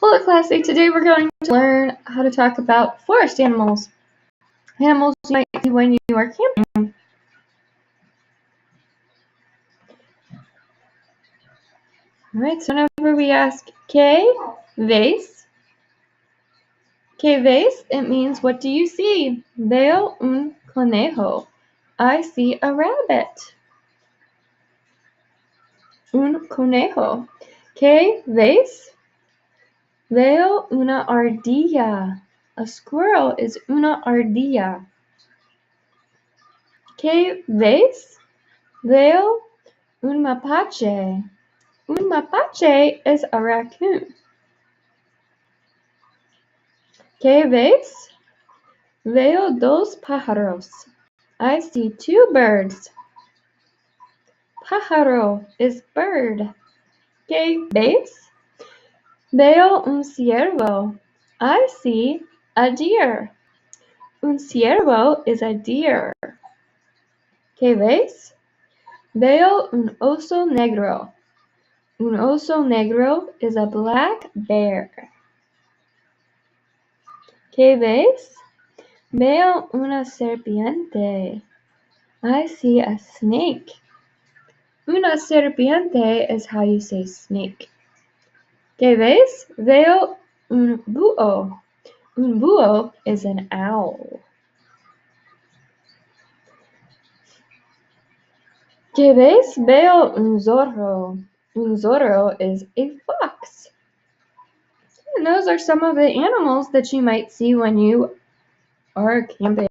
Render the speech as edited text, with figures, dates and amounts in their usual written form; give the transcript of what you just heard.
Hello classy, today we're going to learn how to talk about forest animals. Animals you might see when you are camping. Alright, so whenever we ask ¿Qué ves? ¿Qué ves? It means what do you see? Veo un conejo. I see a rabbit. Un conejo. ¿Qué ves? Veo una ardilla. A squirrel is una ardilla. ¿Qué ves? Veo un mapache. Un mapache is a raccoon. ¿Qué ves? Veo dos pájaros. I see two birds. Pájaro is bird. ¿Qué ves? Veo un ciervo. I see a deer. Un ciervo is a deer. ¿Qué ves? Veo un oso negro. Un oso negro is a black bear. ¿Qué ves? Veo una serpiente. I see a snake. Una serpiente is how you say snake. ¿Qué ves? Veo un búho. Un búho is an owl. ¿Qué ves? Veo un zorro. Un zorro is a fox. And those are some of the animals that you might see when you are camping.